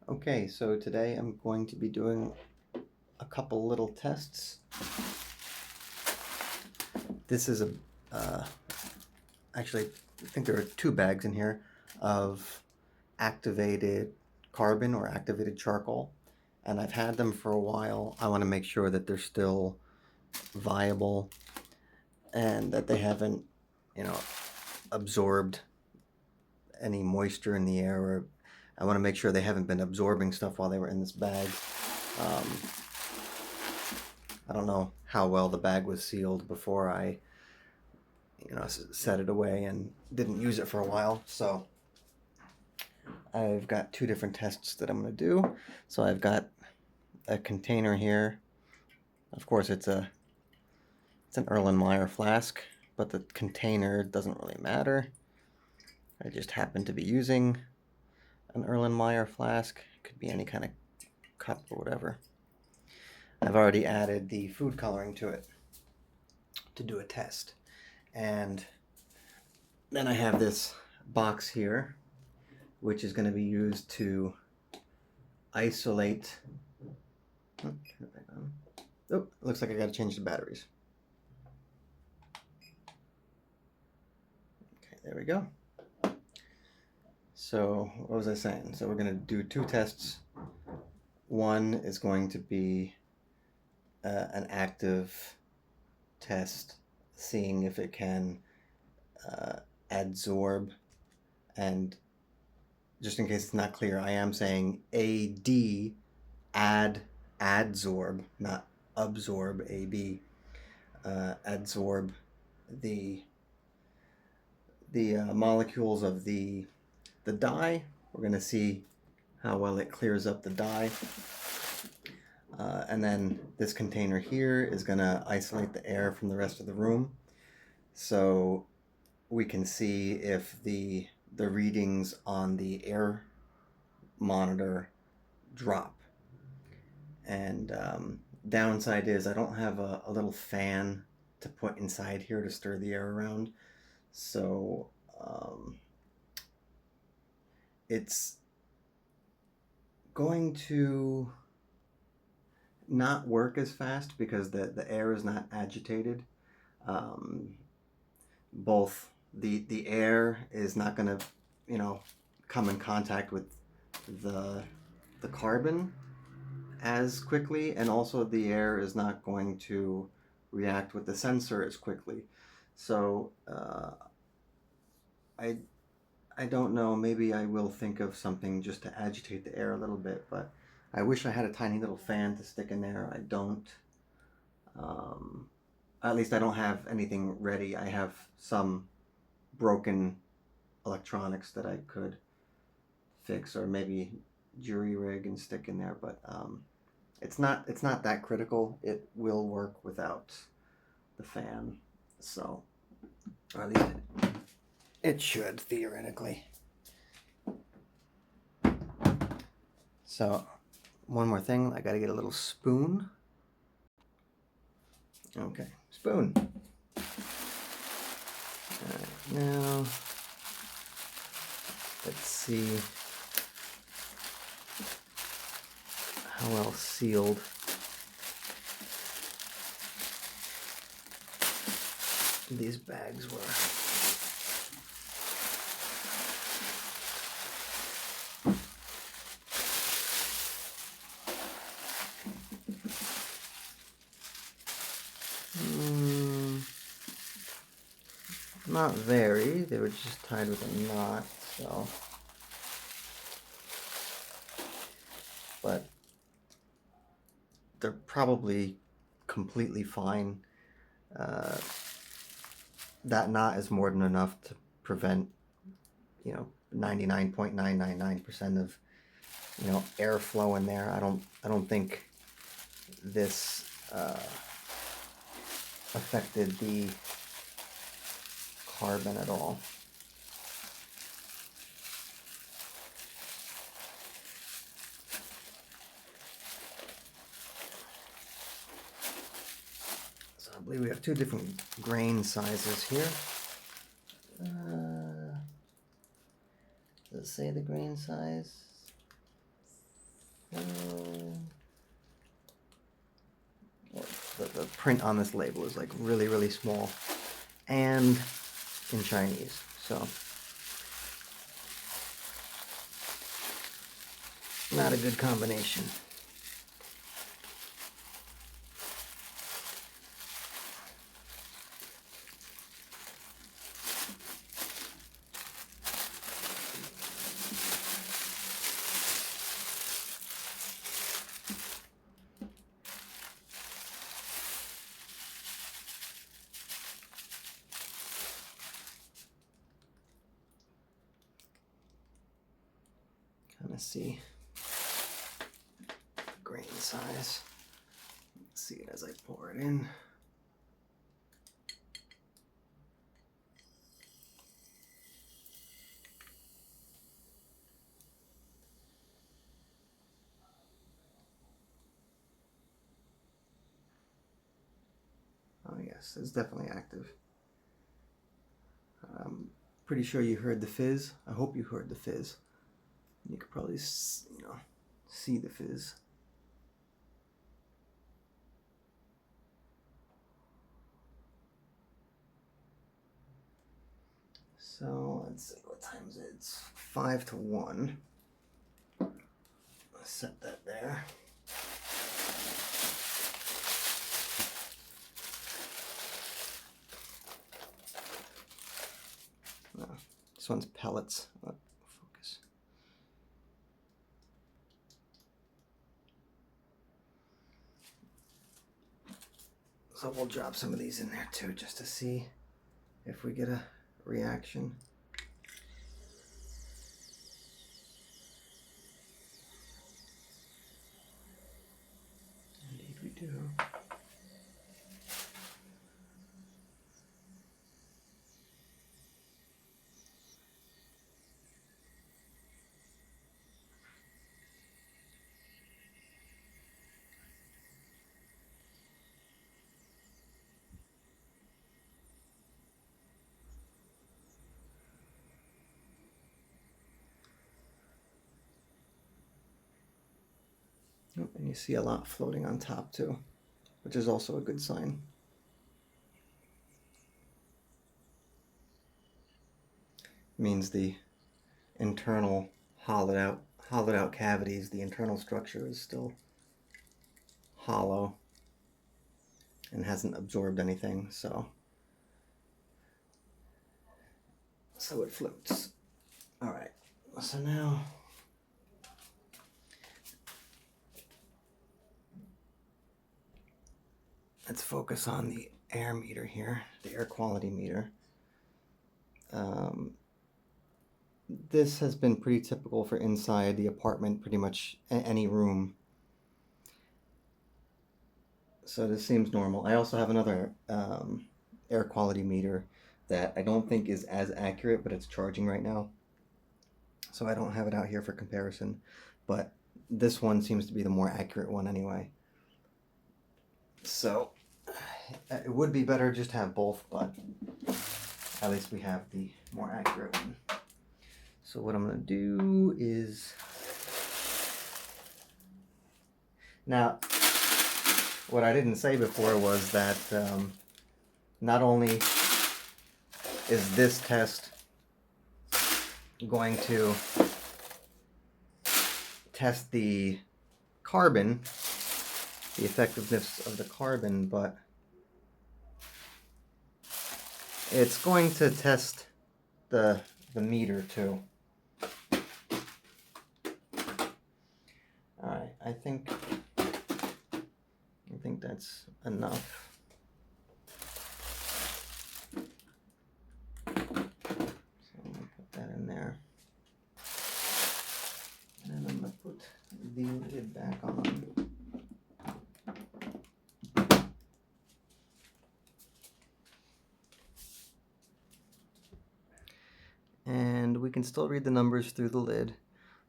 Okay, so today I'm going to be doing a couple little tests. This is uh, actually, I think there are two bags in here of activated carbon or activated charcoal, and I've had them for a while. I want to make sure that they're still viable and that they haven't, you know, absorbed any moisture in the air, or I want to make sure they haven't been absorbing stuff while they were in this bag. Um, I don't know how well the bag was sealed before I, set it away and didn't use it for a while. So I've got two different tests that I'm going to do. So I've got a container here. Of course, it's an Erlenmeyer flask, but the container doesn't really matter. I just happen to be using an Erlenmeyer flask. It could be any kind of cup or whatever. I've already added the food coloring to it to do a test. And then I have this box here, which is going to be used to isolate. Oh, turn it back on. Oh, looks like I got to change the batteries. Okay, there we go. So what was I saying? So we're going to do two tests. One is going to be an active test, seeing if it can adsorb, and just in case it's not clear, I am saying adsorb, not absorb, adsorb the molecules of the dye. We're going to see how well it clears up the dye. And then this container here is going to isolate the air from the rest of the room. So we can see if the readings on the air monitor drop. And downside is I don't have a little fan to put inside here to stir the air around. So it's going to not work as fast because the air is not agitated. Both the air is not going to, come in contact with the carbon as quickly, and also the air is not going to react with the sensor as quickly. So I don't know, maybe I will think of something just to agitate the air a little bit, but I wish I had a tiny little fan to stick in there. I don't. At least I don't have anything ready. I have some broken electronics that I could fix, or maybe jury rig and stick in there, but it's not that critical. It will work without the fan, so, or at least it should theoretically. So one more thing, I gotta get a little spoon. Okay, spoon. Alright, now let's see how well sealed these bags were. Not very. They were just tied with a knot, so. But they're probably completely fine. That knot is more than enough to prevent, 99.999% of, airflow in there. I don't think this affected the carbon at all. So I believe we have two different grain sizes here. Does it say the grain size? The print on this label is like really, really small and in Chinese. So not a good combination. Kind of see grain size. See it as I pour it in. Oh yes, it's definitely active. I'm pretty sure you heard the fizz. I hope you heard the fizz. You could probably, see the fizz. So let's see, what time is it? It's 5 to 1. Let's set that there. No, this one's pellets. Focus. So we'll drop some of these in there too, just to see if we get a reaction. Indeed we do. And you see a lot floating on top too, which is also a good sign. Means the internal hollowed out cavities, the internal structure is still hollow and hasn't absorbed anything, so it floats. All right, so now let's focus on the air meter here, the air quality meter. This has been pretty typical for inside the apartment, pretty much any room. So this seems normal. I also have another air quality meter that I don't think is as accurate, but it's charging right now. So I don't have it out here for comparison, but this one seems to be the more accurate one anyway. So it would be better just to have both, but at least we have the more accurate one. So what I'm going to do is, now what I didn't say before was that not only is this test going to test the carbon, the effectiveness of the carbon, but it's going to test the meter too. All right, I think that's enough. So I'm gonna put that in there, and then I'm gonna put the lid back on. And we can still read the numbers through the lid.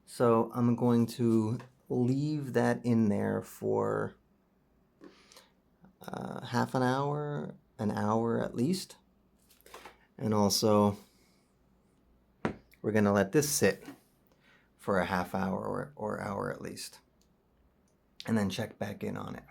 So I'm going to leave that in there for half an hour at least. And also we're going to let this sit for a half hour or hour at least. and then check back in on it.